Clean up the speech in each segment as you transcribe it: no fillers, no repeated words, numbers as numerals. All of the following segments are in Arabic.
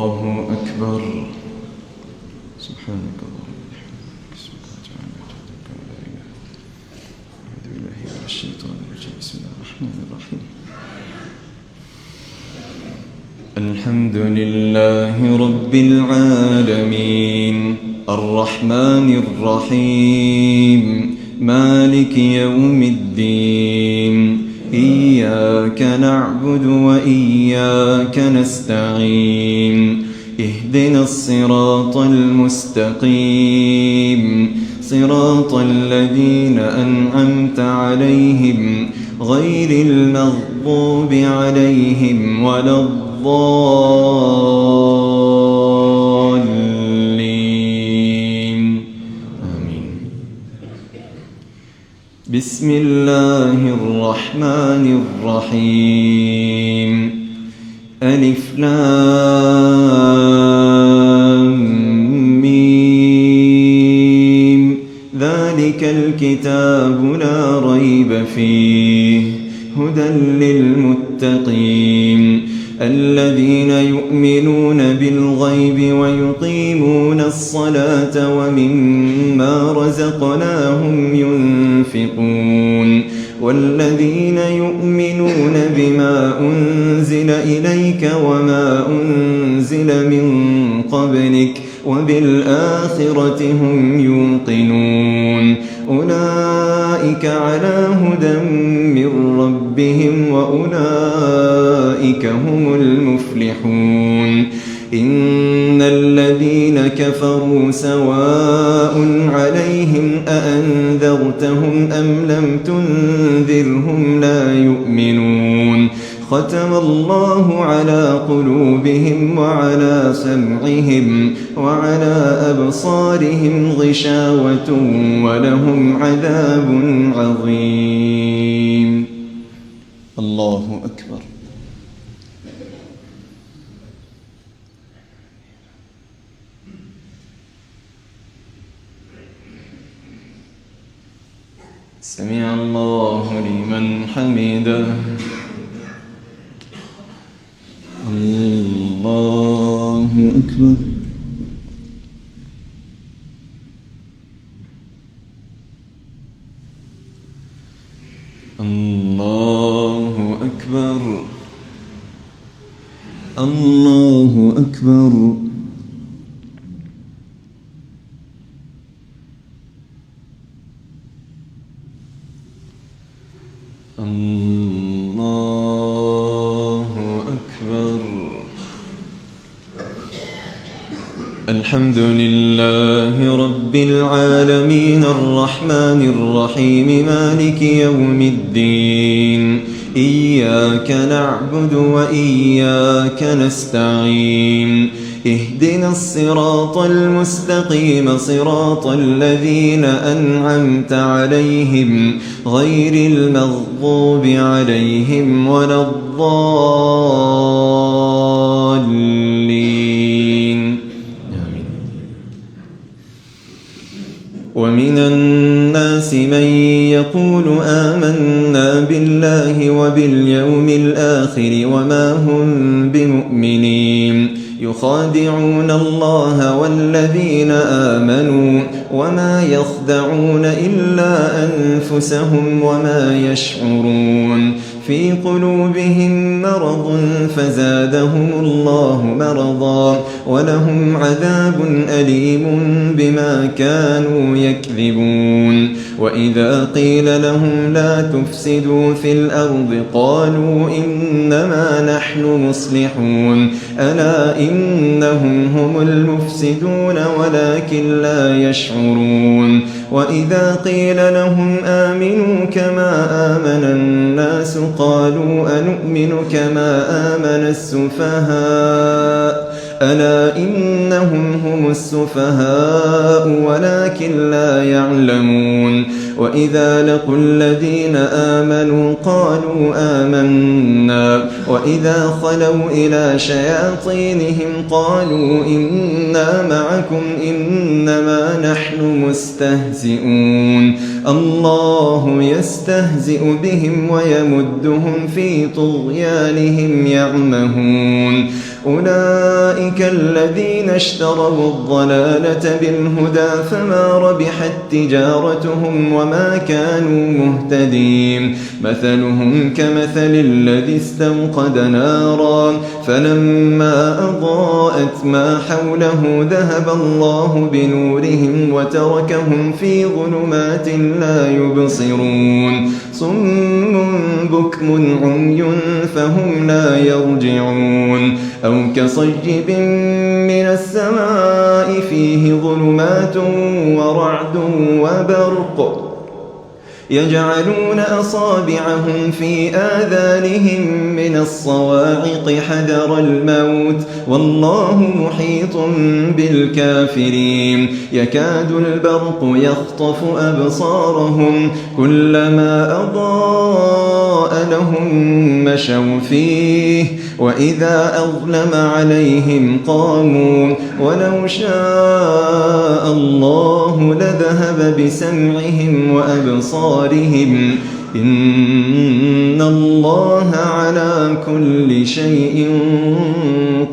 الله أكبر. سبحانك اللهم وبحمدك اسمك وتعالى جدك ولا إله أعوذ بالله من الشيطان الرجيم. بسم الله الرحمن الرحيم. الحمد لله رب العالمين الرحمن الرحيم مالك يوم الدين إياك نعبد وإياك نستعين اهدنا الصراط المستقيم صراط الذين أنعمت عليهم غير المغضوب عليهم ولا الضالين آمين. بسم الله الرحمن الرحيم. ألف لام ميم ذلك الكتاب لا ريب فيه هدى للمتقين الذين يؤمنون بالغيب ويقيمون الصلاة ومما رزقناهم ينفقون والذين يؤمنون بما أنزل إليك وما أنزل من قبلك وبالآخرة هم يوقنون أولئك على هدى من ربهم وأولئك هم المفلحون. إن الذين كفروا سواء عليهم أأنذرتهم أم لم تنذرهم لا يؤمنون. ختم الله على قلوبهم وعلى سمعهم وعلى أبصارهم غشاوة ولهم عذاب عظيم. الله أكبر. سمع الله لمن حمده. الله أكبر. الله أكبر. الله أكبر. الله أكبر. الحمد لله رب العالمين الرحمن الرحيم مالك يوم الدين إياك نعبد وإياك نستعين اهدنا الصراط المستقيم صراط الذين أنعمت عليهم غير المغضوب عليهم ولا الضالين آمين. ومن الناس من يقول آمنا بالله وباليوم الآخر وما هم بمؤمنين يخادعون الله والذين آمنوا وما يخدعون إلا أنفسهم وما يشعرون. في قلوبهم مرض فزادهم الله مرضا ولهم عذاب أليم بما كانوا يكذبون. وإذا قيل لهم لا تفسدوا في الأرض قالوا إنما نحن مصلحون ألا إنهم هم المفسدون ولكن لا يشعرون. وإذا قيل لهم آمنوا كما آمن الناس قالوا أنؤمن كما آمن السفهاء ألا إنهم هم أنهم السفهاء ولكن لا يعلمون وإذا لقوا الذين آمنوا قالوا آمنا وإذا خلوا إلى شياطينهم قالوا إنا معكم إنما نحن مستهزئون الله يستهزئ بهم ويمدهم في طغيانهم يعمهون أولئك الذين اشتروا الضلالة بالهدى فما ربحت تجارتهم وما كانوا مهتدين مثلهم كمثل الذي استوقد نارا فلما أضاءت ما حوله ذهب الله بنورهم وتركهم في ظلمات لا يبصرون صم بكم عمي فهم لا يرجعون أو كصيب من السماء فيه ظلمات ورعد وبرق يجعلون أصابعهم في آذانهم من الصواعق حذر الموت والله محيط بالكافرين يكاد البرق يخطف أبصارهم كلما أضاء لهم مشوا فيه وإذا أظلم عليهم قاموا ولو شاء الله لذهب بسمعهم وأبصارهم إن الله على كل شيء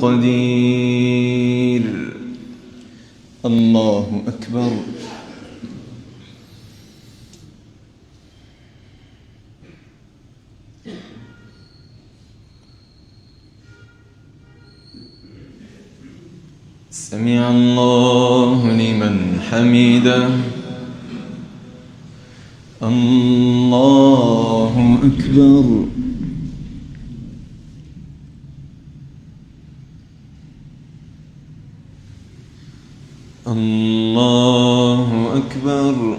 قدير الله أكبر سمع الله لمن حمده الله أكبر الله أكبر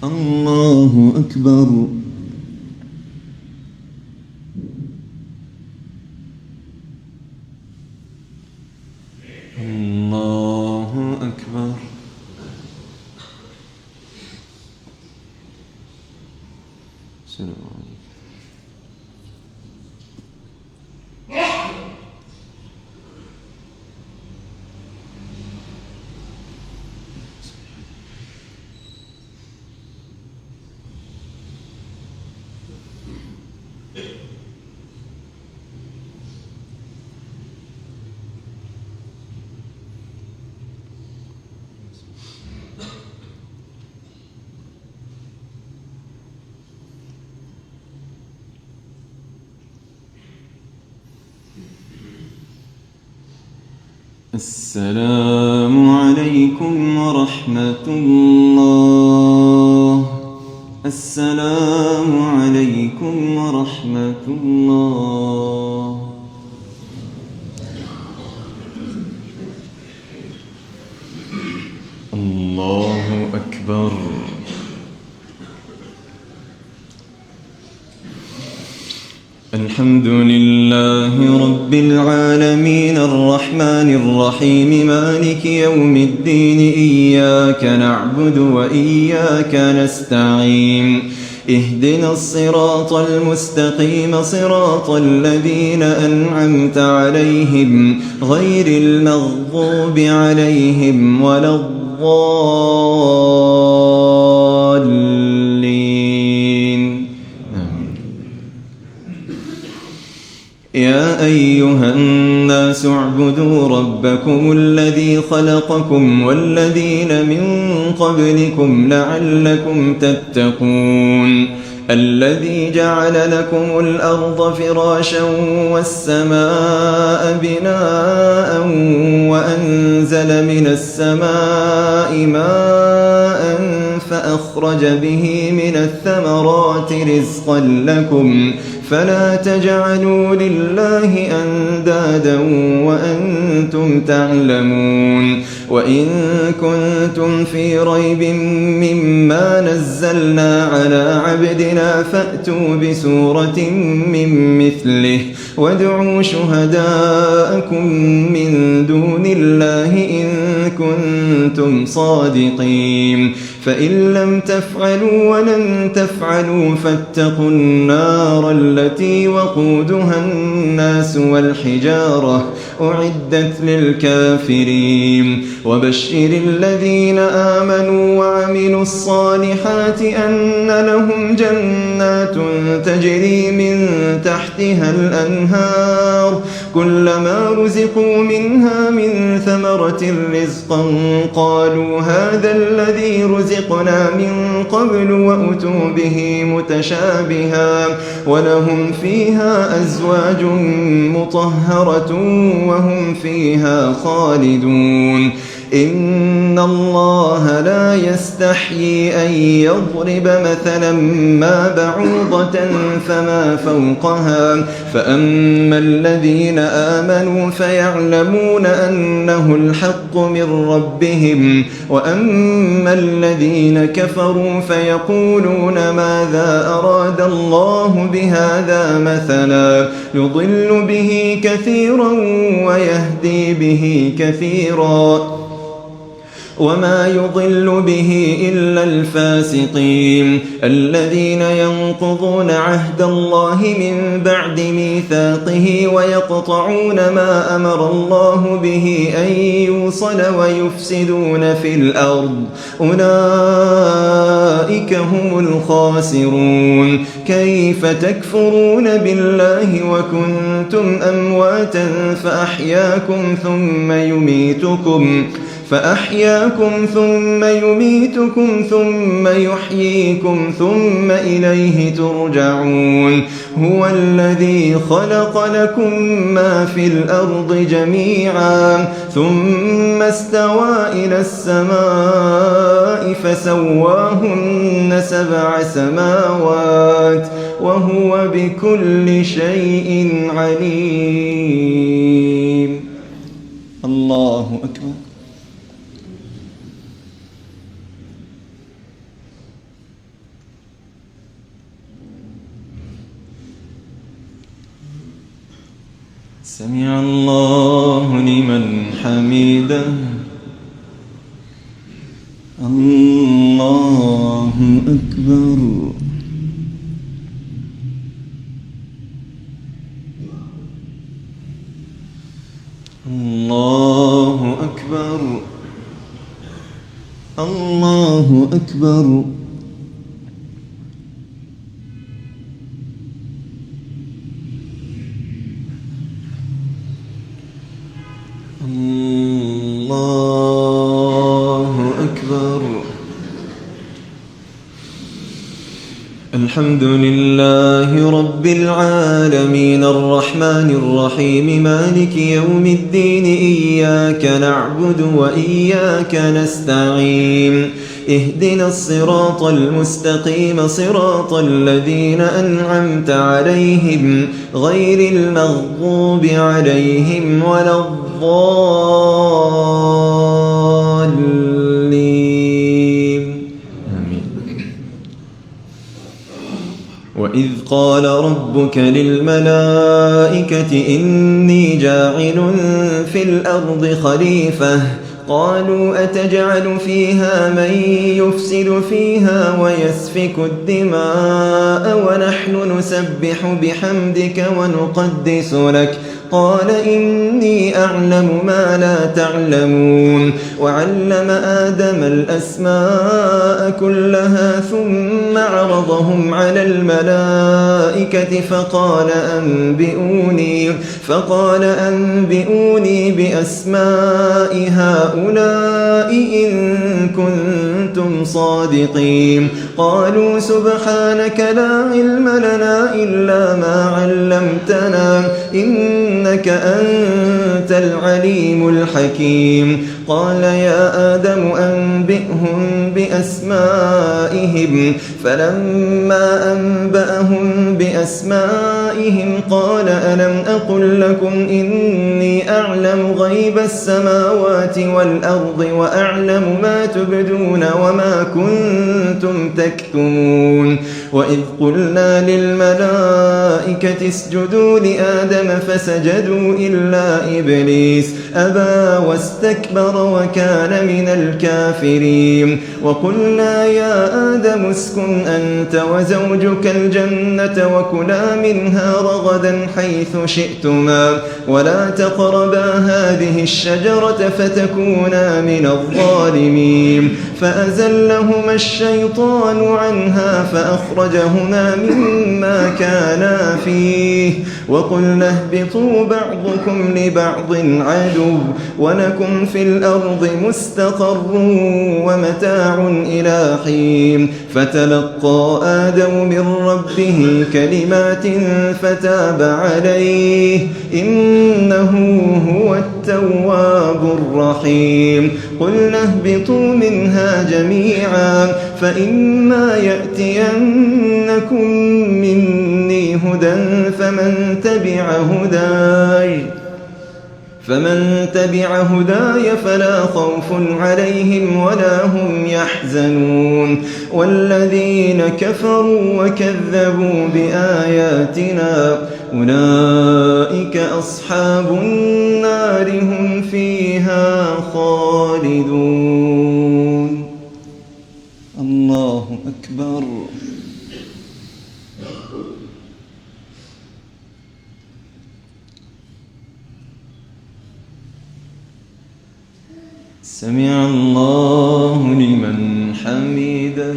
الله أكبر الله أكبر السلام عليكم السلام عليكم ورحمة الله السلام عليكم ورحمة الله الله أكبر الحمد لله رب العالمين الرحمن الرحيم مالك يوم الدين إياك نعبد وإياك نستعين اهدنا الصراط المستقيم صراط الذين أنعمت عليهم غير المغضوب عليهم ولا الضالين يا أيها الناس اعبدوا ربكم الذي خلقكم والذين من قبلكم لعلكم تتقون الذي جعل لكم الأرض فراشا والسماء بناء وأنزل من السماء ماء فأخرج به من الثمرات رزقا لكم فلا تجعلوا لله أندادا وأنتم تعلمون وإن كنتم في ريب مما نزلنا على عبدنا فأتوا بسورة من مثله وادعوا شهداءكم من دون الله إن كنتم صادقين فإن لم تفعلوا ولن تفعلوا فاتقوا النار التي وقودها الناس والحجارة أعدت للكافرين وبشر الذين آمنوا وعملوا الصالحات أن لهم جنات تجري من تحتها الأنهار كلما رزقوا منها من ثمرة رزقا قالوا هذا الذي رزقنا من قبل وأتوا به متشابها ولهم فيها أزواج مطهرة وهم فيها خالدون إن الله لا يستحيي أن يضرب مثلا ما بعوضة فما فوقها فأما الذين آمنوا فيعلمون أنه الحق من ربهم وأما الذين كفروا فيقولون ماذا أراد الله بهذا مثلا يضل به كثيرا ويهدي به كثيرا وما يضل به إلا الفاسقين الذين ينقضون عهد الله من بعد ميثاقه ويقطعون ما أمر الله به أن يوصل ويفسدون في الأرض أولئك هم الخاسرون كيف تكفرون بالله وكنتم أمواتا فأحياكم ثم يميتكم ثم يحييكم ثم إليه ترجعون هو الذي خلق لكم ما في الأرض جميعا ثم استوى إلى السماء فسواهن 7 سماوات وهو بكل شيء عليم الله أكبر سمع الله لمن حمده الله أكبر الله أكبر الله أكبر الله أكبر الحمد لله رب العالمين الرحمن الرحيم مالك يوم الدين إياك نعبد وإياك نستعين اهدنا الصراط المستقيم صراط الذين أنعمت عليهم غير المغضوب عليهم ولا الضالين آمين وإذ قال ربك للملائكة إني جاعل في الأرض خليفة قالوا أتجعل فيها من يفسد فيها ويسفك الدماء ونحن نسبح بحمدك ونقدس لك قال إني أعلم ما لا تعلمون وعلم آدم الأسماء كلها ثم عرضهم على الملائكة فقال أنبئوني بأسماء هؤلاء إن كنتم صادقين قالوا سبحانك لا علم لنا إلا ما علمتنا إنك أنت العليم الحكيم. قال يا آدم أنبئهم بأسمائهم. فلما أنبأهم بأسمائهم قال ألم أقل لكم إني أعلم غيب السماوات والأرض وأعلم ما تبدون وما كنتم تكتمون. وإذ قلنا للملائكة اسجدوا لآدم فسجدوا إلا إبليس أبى واستكبر وكان من الكافرين. وقلنا يا آدم اسكن أنت وزوجك الجنة وكلا منها رغدا حيث شئتما ولا تقربا هذه الشجرة فتكونا من الظالمين. فأزلهما الشيطان عنها فأخرجهما مما كانا فيه. وقلنا اهبطوا بعضكم لبعض عدو ولكم في الأرض مستقر ومتاع إلى حين. فتلقى آدم من ربه كلمات فتاب عليه إنه هو التواب الرحيم. قلنا اهبطوا منها جميعا فإما يأتينكم مني هدى فمن تبع هداي فلا خوف عليهم ولا هم يحزنون. والذين كفروا وكذبوا بآياتنا أولئك أصحاب النار هم فيها خالدون. الله أكبر. سمع الله لمن حمده.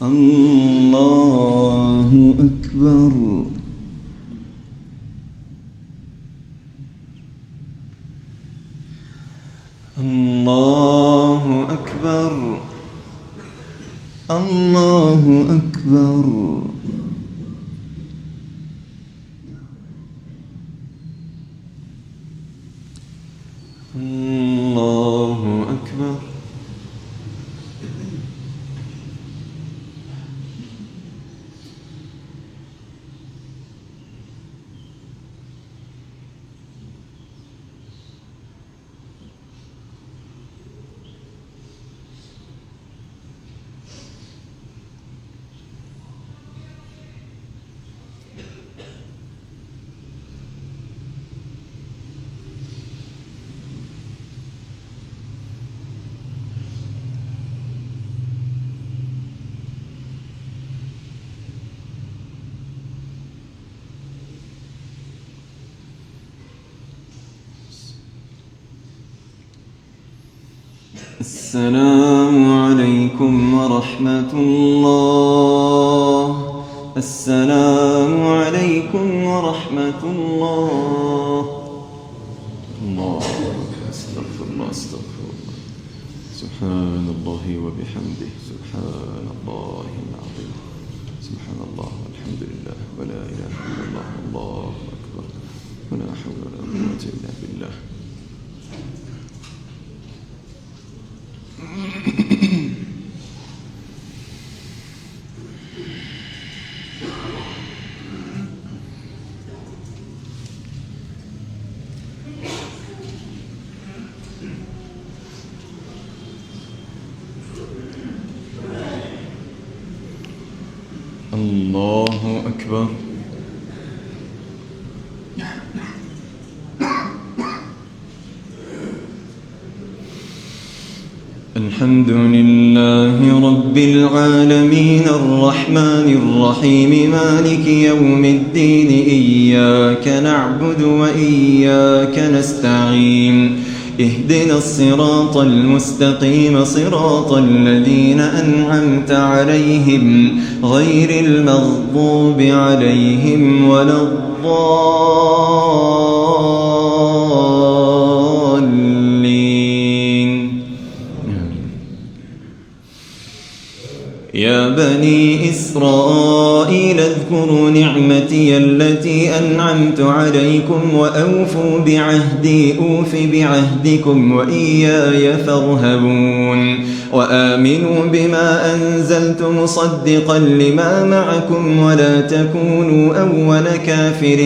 الله أكبر. الله أكبر. الله أكبر. الله أكبر. السلام عليكم ورحمة الله. السلام عليكم ورحمة الله. الله استغفر الله استغفر الله. سبحان الله وبحمده سبحان الله العظيم. سبحان الله والحمد لله ولا إله إلا الله الله أكبر ولا حول ولا قوة إلا بالله. الله أكبر. الحمد لله رب العالمين الرحمن الرحيم مالك يوم الدين إياك نعبد وإياك نستعين اهدنا الصراط المستقيم صراط الذين أنعمت عليهم غير المغضوب عليهم ولا الضالين. يا بني إسرائيل اذكروا نعمتي التي أنعمت عليكم وأوفوا بعهدي أوف بعهدكم وإياي فارهبون وآمنوا بما أنزلت مصدقا لما معكم ولا تكونوا أول كافر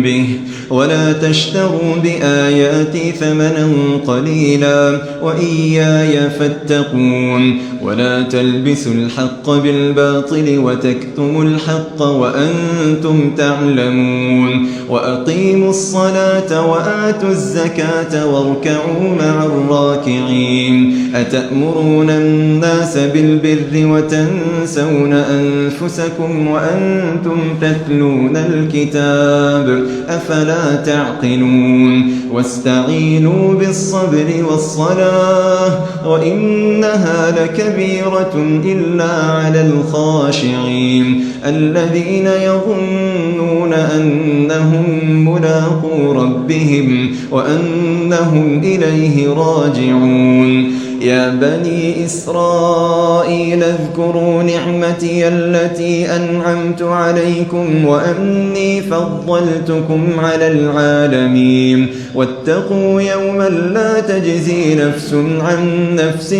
به ولا تشتروا بآياتي ثمنا قليلا وإياي فاتقون ولا تلبسوا الحق بالباطل وتكتموا الحق وأنتم تعلمون وأقيموا الصلاة وآتوا الزكاة واركعوا مع الراكعين أتأمرون الناس بالبر وتنسون أنفسكم وأنتم تتلون الكتاب أفلا تعقلون واستعينوا بالصبر والصلاة وإنها لكبيرة إلا على الخاشعين الذين يظنون أنهم ملاقو ربهم وأنهم إليه راجعون يا بني إسرائيل اذكروا نعمتي التي أنعمت عليكم وأني فضلتكم على العالمين واتقوا يوما لا تجزي نفس عن نفس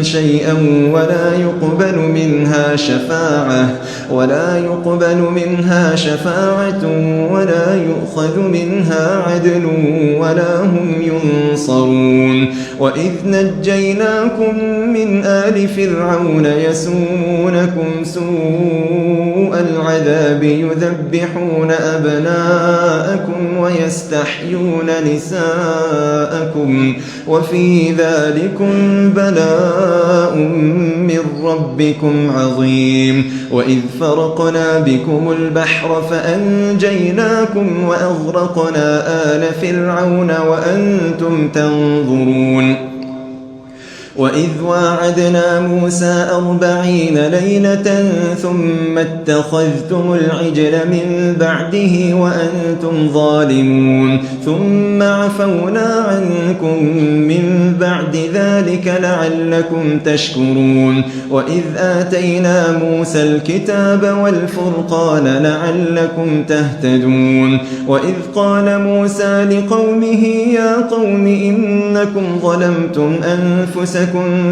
شيئا ولا يقبل منها شفاعة ولا يؤخذ منها عدل ولا هم ينصرون وإذ نجيناكم من آل فرعون يسومونكم سوء العذاب يذبحون أبناءكم ويستحيون نساءكم وفي ذلكم بلاء من ربكم عظيم وإذ فرقنا بكم البحر فأنجيناكم وأغرقنا آل فرعون وأنتم تنظرون وإذ واعدنا موسى 40 ليلة ثم اتخذتم العجل من بعده وأنتم ظالمون ثم عفونا عنكم من بعد ذلك لعلكم تشكرون وإذ آتينا موسى الكتاب والفرقان لعلكم تهتدون وإذ قال موسى لقومه يا قوم إنكم ظلمتم أنفسكم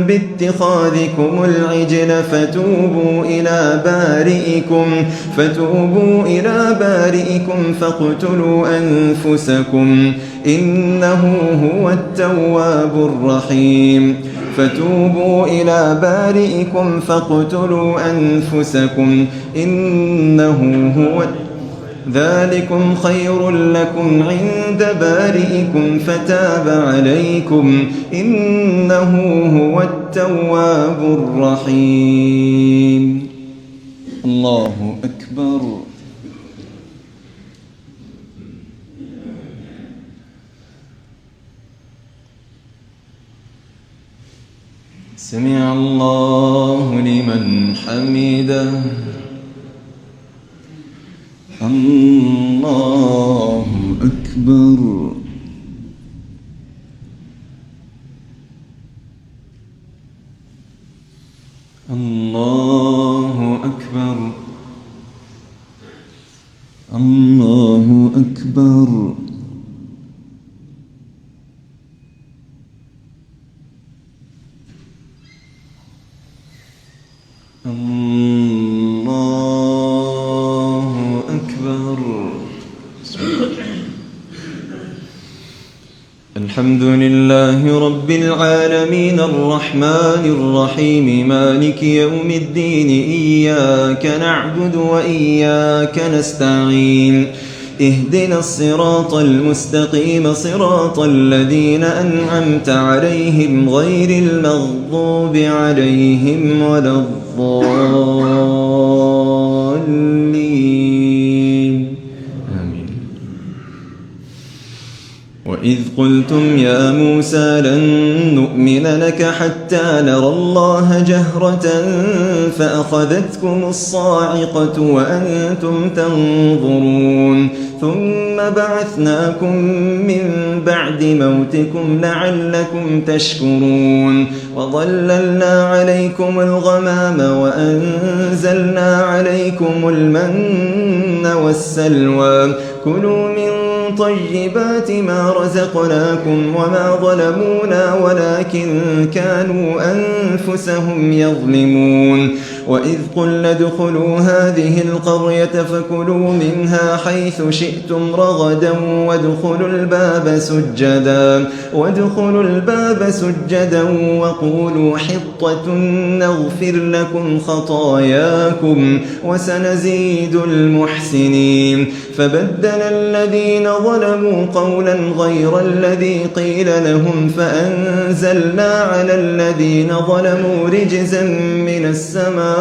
باتخاذكم العجل فتوبوا إلى بارئكم فاقتلوا أنفسكم إنه هو التواب الرحيم فتوبوا إلى بارئكم فاقتلوا أنفسكم إنه هو ذلكم خير لكم عند بارئكم فتاب عليكم إنه هو التواب الرحيم الله أكبر سمع الله لمن حمده الله أكبر الله أكبر الله أكبر الحمد لله رب العالمين الرحمن الرحيم مالك يوم الدين إياك نعبد وإياك نستعين اهدنا الصراط المستقيم صراط الذين أنعمت عليهم غير المغضوب عليهم ولا الضالين آمين وإذ قلتم يا موسى لن نؤمن لك حتى نرى الله جهرة فأخذتكم الصاعقة وأنتم تنظرون ثم بعثناكم من بعد موتكم لعلكم تشكرون وظللنا عليكم الغمام وأنزلنا عليكم المن والسلوى كلوا من طيبات ما رزقناكم وما ظلمونا ولكن كانوا أنفسهم يظلمون وإذ قلنا ادخلوا هذه القرية فكلوا منها حيث شئتم رغدا وادخلوا الباب سجدا وقولوا حطة نغفر لكم خطاياكم وسنزيد المحسنين فبدل الذين ظلموا قولا غير الذي قيل لهم فأنزلنا على الذين ظلموا رجزا من السماء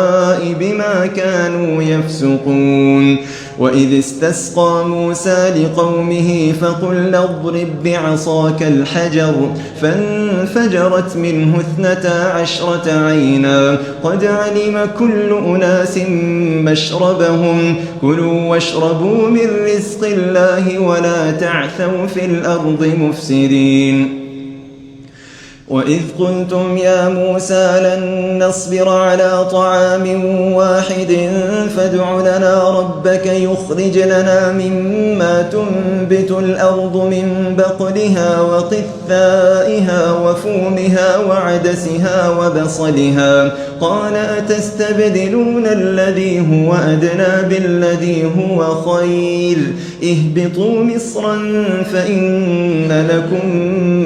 بما كانوا يفسقون وإذ استسقى موسى لقومه فقل اضرب بعصاك الحجر فانفجرت منه 12 عينا قد علم كل أناس مشربهم كلوا واشربوا من رزق الله ولا تعثوا في الأرض مفسدين وإذ قلتم يا موسى لن نصبر على طعام واحد فادع لنا ربك يخرج لنا مما تنبت الأرض من بقلها وقثائها وفومها وعدسها وبصلها قال أتستبدلون الذي هو أدنى بالذي هو خير اهبطوا مصرا فإن لكم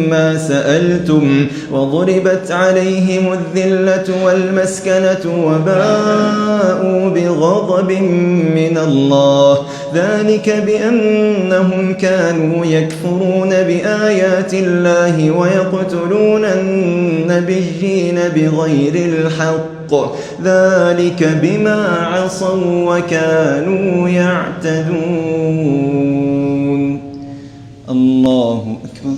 ما سألتم وضربت عليهم الذلة والمسكنة وباءوا بغضب من الله ذلك بأنهم كانوا يكفرون بآيات الله ويقتلون النبيين بغير الحق ذلك بما عصوا وكانوا يعتدون الله أكبر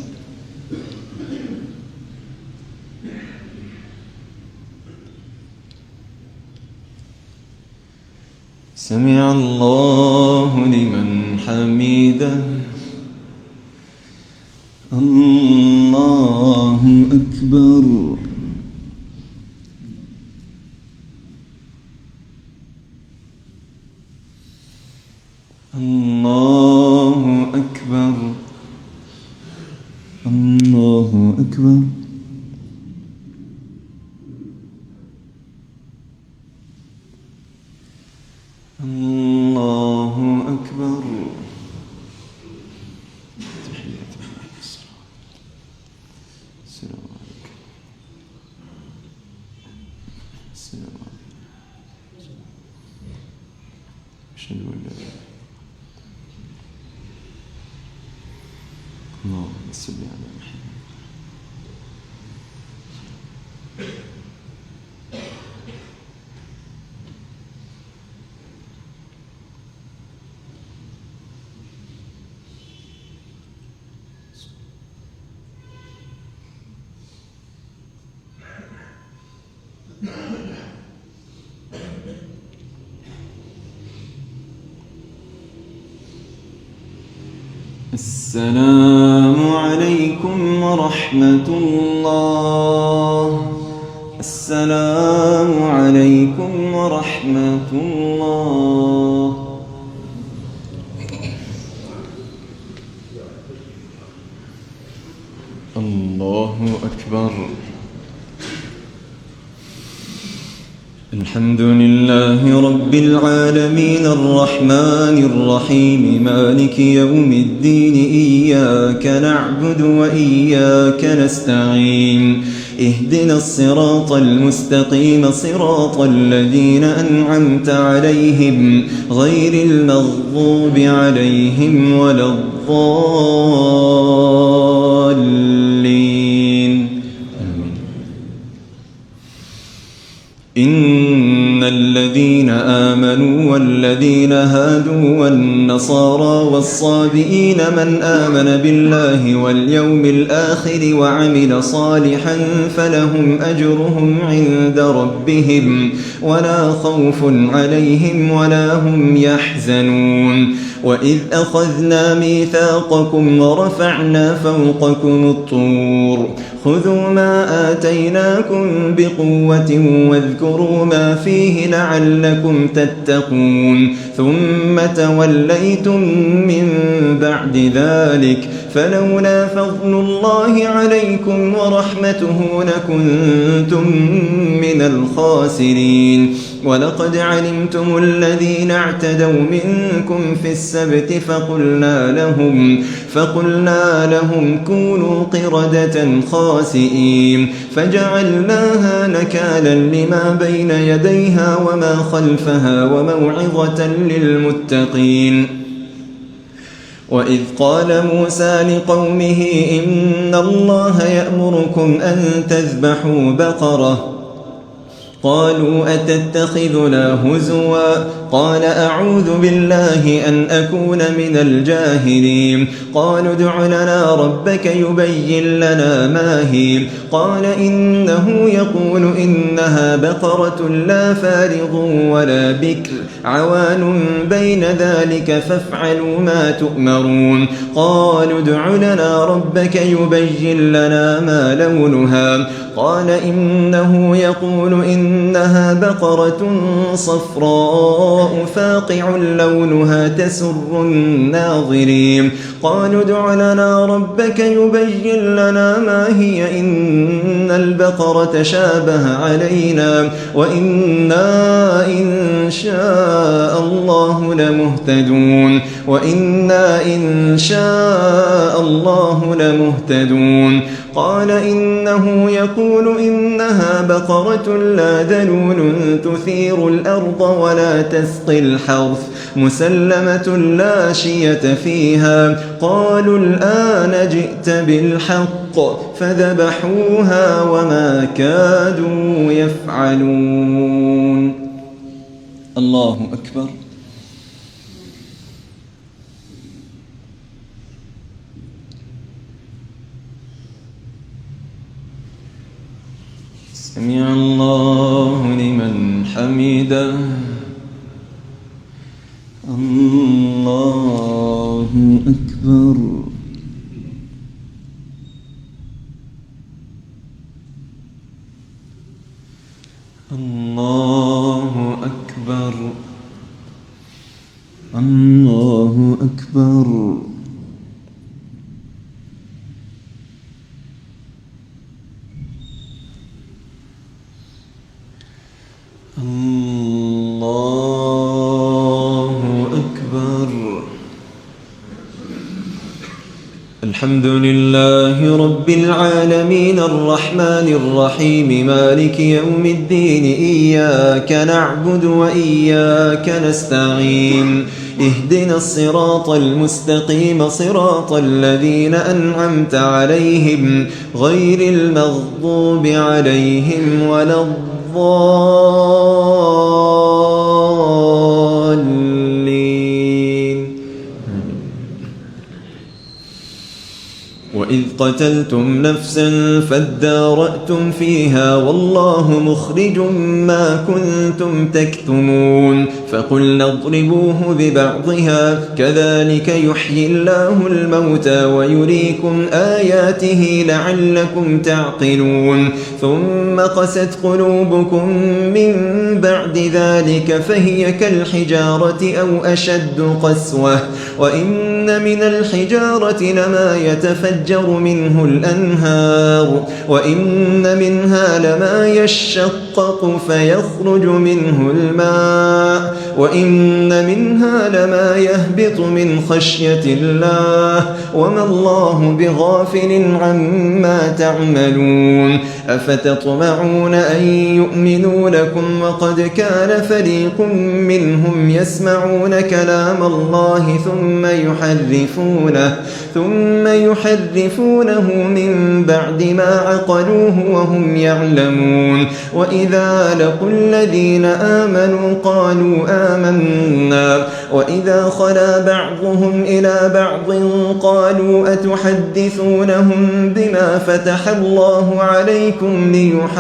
سمع الله لمن حمده الله أكبر الله أكبر الله أكبر الله أكبر السلام عليكم السلام عليكم أشهد أن لا إله إلا الله اللهم صل على محمد السلام عليكم ورحمة الله السلام عليكم ورحمة الله الله أكبر الحمد لله رب العالمين الرحمن الرحيم مالك يوم الدين إياك نعبد وإياك نستعين اهدنا الصراط المستقيم صراط الذين أنعمت عليهم غير المغضوب عليهم ولا الضالين إن الذين آمنوا الذين هادوا والنصارى والصابئين من آمن بالله واليوم الآخر وعمل صالحا فلهم أجرهم عند ربهم ولا خوف عليهم ولا هم يحزنون وإذ أخذنا ميثاقكم ورفعنا فوقكم الطور خذوا ما آتيناكم بقوة واذكروا ما فيه لعلكم تتقون ثم توليتم من بعد ذلك فلولا فضل الله عليكم ورحمته لكنتم من الخاسرين ولقد علمتم الذين اعتدوا منكم في السبت فقلنا لهم كونوا قردة خاسئين فجعلناها نكالا لما بين يديها وما خلفها وموعظة للمتقين وإذ قال موسى لقومه إن الله يأمركم أن تذبحوا بقرة قالوا أتتخذنا هزوا قال أعوذ بالله أن أكون من الجاهلين قالوا ادع لنا ربك يبين لنا ما هي قال إنه يقول إنها بقرة لا فارض ولا بكر عوان بين ذلك فافعلوا ما تؤمرون قالوا ادع لنا ربك يبين لنا ما لونها قال إنه يقول إنها بقرة صفراء فاقع لونها تسر الناظرين قالوا ادع لنا ربك يبين لنا ما هي إن البقرة شابه علينا وإنا إن شاء الله لمهتدون قال إنه يقول إنها بقرة لا ذلول تثير الأرض ولا تسقي الحرث مسلمة لا شية فيها قالوا الآن جئت بالحق فذبحوها وما كادوا يفعلون. الله أكبر. سمع الله لمن حمده. الله أكبر. الله أكبر. الله أكبر. الله أكبر. الحمد لله رب العالمين الرحمن الرحيم مالك يوم الدين إياك نعبد وإياك نستعين اهدنا الصراط المستقيم صراط الذين أنعمت عليهم غير المغضوب عليهم ولا الضالين. وإذ قتلتم نفسا فادارأتم فيها والله مخرج ما كنتم تكتمون فقلنا اضربوه ببعضها كذلك يحيي الله الموتى ويريكم آياته لعلكم تعقلون ثم قست قلوبكم من بعد ذلك فهي كالحجارة أو أشد قسوة وإن من الحجارة لما يتفجر منه الأنهار وإن منها لما يشقق فيخرج منه الماء وإن منها لما يهبط من خشية الله وما الله بغافل عما تعملون أفتطمعون أن يؤمنوا لكم وقد كان فريق منهم يسمعون كلام الله ثم يحرفونه من بعد ما عقلوه وهم يعلمون وإذا لقوا الذين آمنوا قالوا آمنا وإذا خلا بعضهم إلى بعض قالوا أتحدثونهم بما فتح الله عليكم ليحاجوكم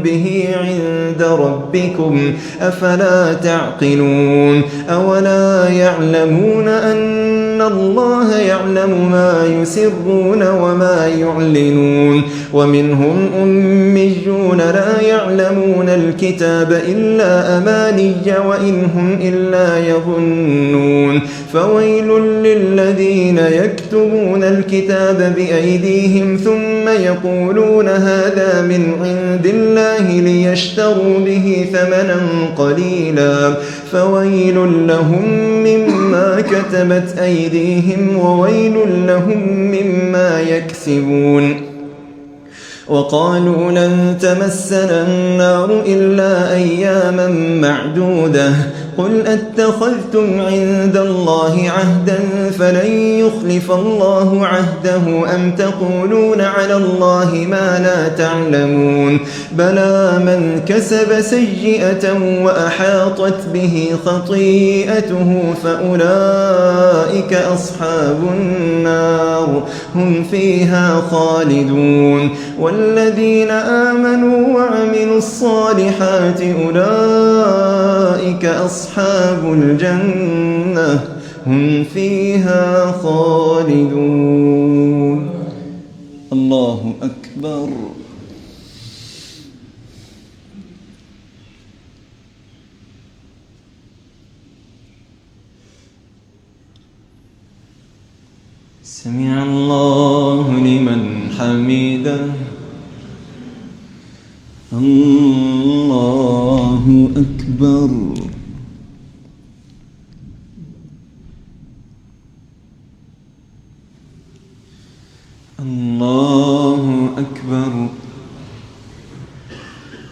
به عند ربكم أفلا تعقلون أولا يعلمون أن الله يعلم ما يسرون وما يعلنون ومنهم أميون لا يعلمون الكتاب إلا أماني وإن هم إلا يظنون فويل للذين يكتبون الكتاب بأيديهم ثم يقولون هذا من عند الله ليشتروا به ثمنا قليلا فويل لهم مما كتبت أيديهم وويل لهم مما يكسبون وقالوا لن تمسنا النار إلا أياما معدودة قل أتخذتم عند الله عهدا فلن يخلف الله عهده أم تقولون على الله ما لا تعلمون بلى من كسب سيئة وأحاطت به خطيئته فأولئك أصحاب النار هم فيها خالدون والذين آمنوا وعملوا الصالحات أولئك أصحاب الجنة هم فيها خالدون الله أكبر سمع الله لمن حمده الله أكبر الله أكبر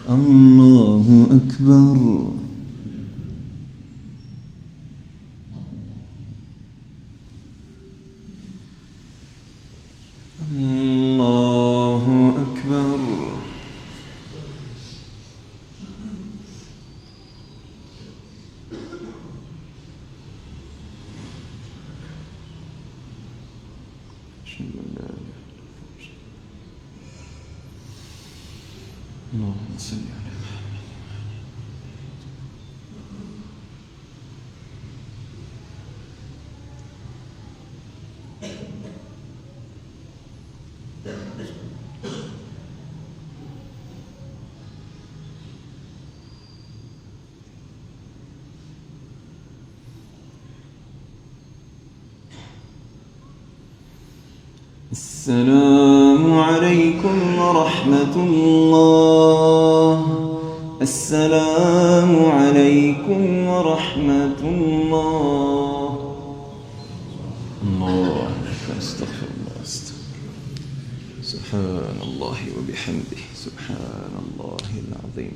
الله أكبر الله أكبر اللهم صل على السلام عليكم ورحمة الله السلام عليكم ورحمة الله الله أستغفر الله سبحان الله وبحمده سبحان الله العظيم